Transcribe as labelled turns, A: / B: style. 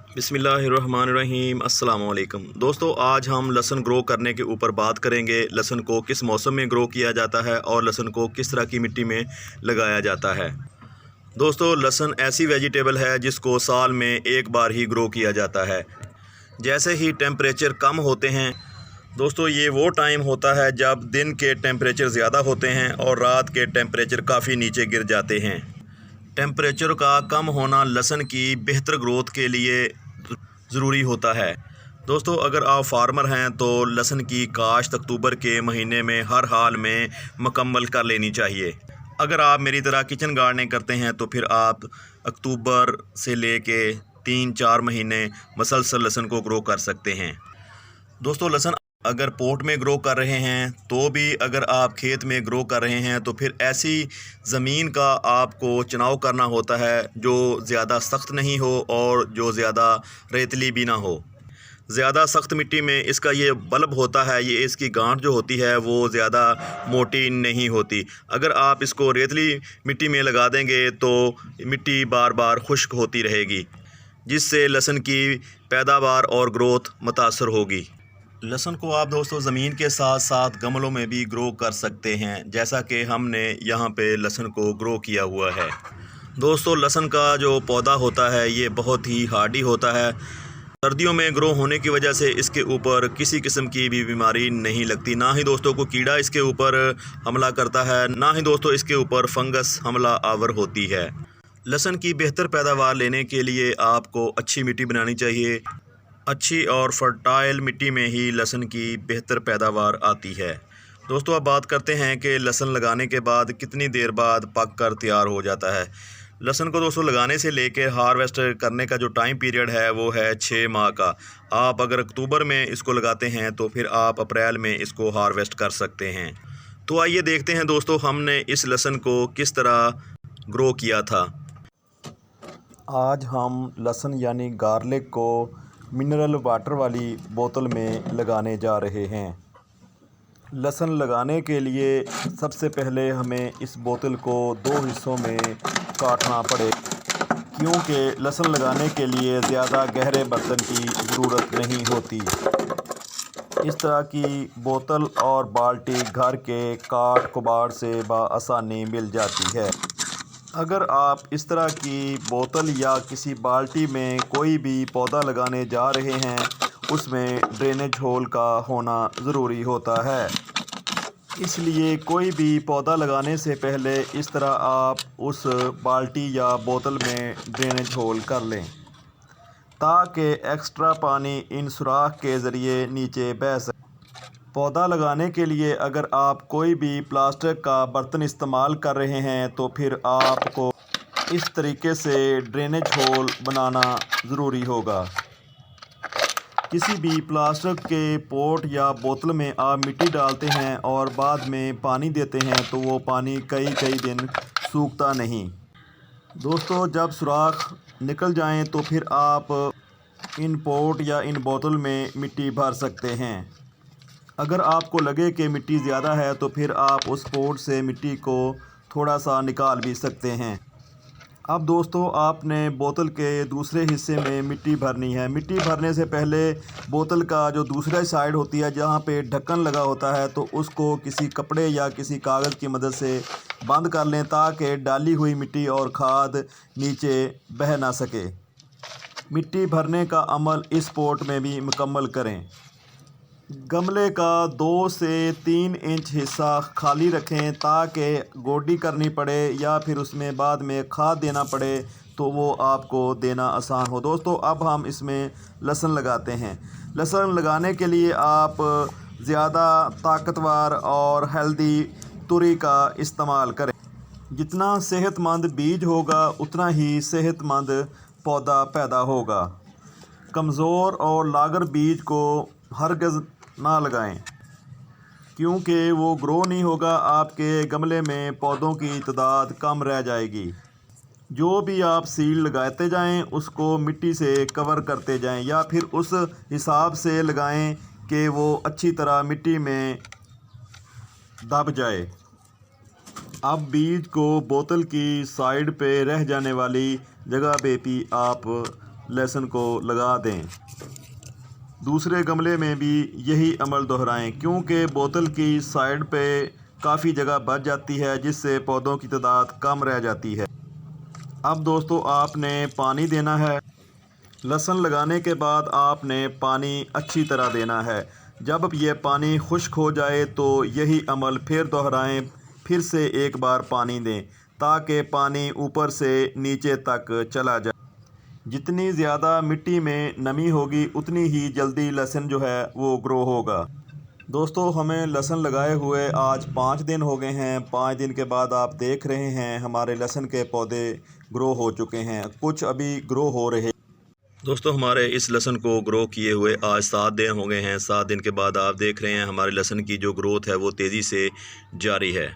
A: बिस्मिल्लाहिर्रहमानिर्रहीम अस्सलाम वालेकुम दोस्तों, आज हम लहसुन ग्रो करने के ऊपर बात करेंगे। लहसुन को किस मौसम में ग्रो किया जाता है और लहसुन को किस तरह की मिट्टी में लगाया जाता है। दोस्तों, लहसुन ऐसी वेजिटेबल है जिसको साल में एक बार ही ग्रो किया जाता है। जैसे ही टेम्परेचर कम होते हैं दोस्तों, ये वो टाइम होता है जब दिन के टेम्परेचर ज़्यादा होते हैं और रात के टेम्परेचर काफ़ी नीचे गिर जाते हैं। टेम्परेचर का कम होना लहसुन की बेहतर ग्रोथ के लिए ज़रूरी होता है। दोस्तों, अगर आप फार्मर हैं तो लहसुन की काश्त अक्टूबर के महीने में हर हाल में मुकम्मल कर लेनी चाहिए। अगर आप मेरी तरह किचन गार्डनिंग करते हैं तो फिर आप अक्टूबर से लेके 3-4 महीने मसलसल लहसुन को ग्रो कर सकते हैं। दोस्तों, लहसुन अगर पोट में ग्रो कर रहे हैं तो भी, अगर आप खेत में ग्रो कर रहे हैं तो फिर ऐसी ज़मीन का आपको चुनाव करना होता है जो ज़्यादा सख्त नहीं हो और जो ज़्यादा रेतली भी ना हो। ज़्यादा सख्त मिट्टी में इसका ये बल्ब होता है, ये इसकी गांठ जो होती है वो ज़्यादा मोटी नहीं होती। अगर आप इसको रेतली मिट्टी में लगा देंगे तो मिट्टी बार बार खुश्क होती रहेगी, जिससे लहसुन की पैदावार और ग्रोथ मुतासर होगी। लहसुन को आप दोस्तों ज़मीन के साथ साथ गमलों में भी ग्रो कर सकते हैं, जैसा कि हमने यहाँ पे लहसुन को ग्रो किया हुआ है। दोस्तों, लहसुन का जो पौधा होता है ये बहुत ही हार्डी होता है। सर्दियों में ग्रो होने की वजह से इसके ऊपर किसी किस्म की भी बीमारी नहीं लगती, ना ही दोस्तों को कीड़ा इसके ऊपर हमला करता है, ना ही दोस्तों इसके ऊपर फंगस हमला आवर होती है। लहसुन की बेहतर पैदावार लेने के लिए आपको अच्छी मिट्टी बनानी चाहिए। अच्छी और फर्टाइल मिट्टी में ही लहसुन की बेहतर पैदावार आती है। दोस्तों, अब बात करते हैं कि लहसुन लगाने के बाद कितनी देर बाद पक कर तैयार हो जाता है। लहसुन को दोस्तों लगाने से लेके हार्वेस्ट करने का जो टाइम पीरियड है वो है 6 माह का। आप अगर अक्टूबर में इसको लगाते हैं तो फिर आप अप्रैल में इसको हार्वेस्ट कर सकते हैं। तो आइए देखते हैं दोस्तों, हमने इस लहसुन को किस तरह ग्रो किया था। आज हम लहसुन यानी गार्लिक को मिनरल वाटर वाली बोतल में लगाने जा रहे हैं। लहसुन लगाने के लिए सबसे पहले हमें इस बोतल को 2 हिस्सों में काटना पड़े, क्योंकि लहसुन लगाने के लिए ज़्यादा गहरे बर्तन की ज़रूरत नहीं होती। इस तरह की बोतल और बाल्टी घर के काट कबाड़ से बआसानी मिल जाती है। अगर आप इस तरह की बोतल या किसी बाल्टी में कोई भी पौधा लगाने जा रहे हैं, उसमें ड्रेनेज होल का होना ज़रूरी होता है। इसलिए कोई भी पौधा लगाने से पहले इस तरह आप उस बाल्टी या बोतल में ड्रेनेज होल कर लें, ताकि एक्स्ट्रा पानी इन सुराख के ज़रिए नीचे बह सके। पौधा लगाने के लिए अगर आप कोई भी प्लास्टिक का बर्तन इस्तेमाल कर रहे हैं तो फिर आपको इस तरीके से ड्रेनेज होल बनाना ज़रूरी होगा। किसी भी प्लास्टिक के पोट या बोतल में आप मिट्टी डालते हैं और बाद में पानी देते हैं तो वो पानी कई कई दिन सूखता नहीं। दोस्तों, जब सुराख निकल जाएं तो फिर आप इन पोट या इन बोतल में मिट्टी भर सकते हैं। अगर आपको लगे कि मिट्टी ज़्यादा है तो फिर आप उस पोट से मिट्टी को थोड़ा सा निकाल भी सकते हैं। अब दोस्तों, आपने बोतल के दूसरे हिस्से में मिट्टी भरनी है। मिट्टी भरने से पहले बोतल का जो दूसरा साइड होती है, जहाँ पे ढक्कन लगा होता है, तो उसको किसी कपड़े या किसी कागज़ की मदद से बंद कर लें, ताकि डाली हुई मिट्टी और खाद नीचे बह ना सके। मिट्टी भरने का अमल इस पोट में भी मुकम्मल करें। गमले का 2 से 3 इंच हिस्सा खाली रखें, ताकि गोडी करनी पड़े या फिर उसमें बाद में खाद देना पड़े तो वो आपको देना आसान हो। दोस्तों, अब हम इसमें लहसुन लगाते हैं। लहसुन लगाने के लिए आप ज़्यादा ताकतवर और हेल्दी तुरी का इस्तेमाल करें। जितना सेहतमंद बीज होगा उतना ही सेहतमंद पौधा पैदा होगा। कमज़ोर और लागर बीज को हरगिज़ ना लगाएं, क्योंकि वो ग्रो नहीं होगा। आपके गमले में पौधों की तादाद कम रह जाएगी। जो भी आप सीड लगाते जाएं उसको मिट्टी से कवर करते जाएं, या फिर उस हिसाब से लगाएं कि वो अच्छी तरह मिट्टी में दब जाए। अब बीज को बोतल की साइड पे रह जाने वाली जगह पे भी आप लहसुन को लगा दें। दूसरे गमले में भी यही अमल दोहराएं, क्योंकि बोतल की साइड पे काफ़ी जगह बच जाती है, जिससे पौधों की तादाद कम रह जाती है। अब दोस्तों आपने पानी देना है। लहसुन लगाने के बाद आपने पानी अच्छी तरह देना है। जब ये पानी खुश्क हो जाए तो यही अमल फिर दोहराएं, फिर से एक बार पानी दें ताकि पानी ऊपर से नीचे तक चला जाए। जितनी ज़्यादा मिट्टी में नमी होगी उतनी ही जल्दी लहसुन जो है वो ग्रो होगा। दोस्तों हमें लहसुन लगाए हुए आज 5 दिन हो गए हैं। 5 दिन के बाद आप देख रहे हैं हमारे लहसुन के पौधे ग्रो हो चुके हैं, कुछ अभी ग्रो हो रहे। दोस्तों हमारे इस लहसुन को ग्रो किए हुए आज 7 दिन हो गए हैं। 7 दिन के बाद आप देख रहे हैं हमारे लहसुन की जो ग्रोथ है वो तेज़ी से जारी है।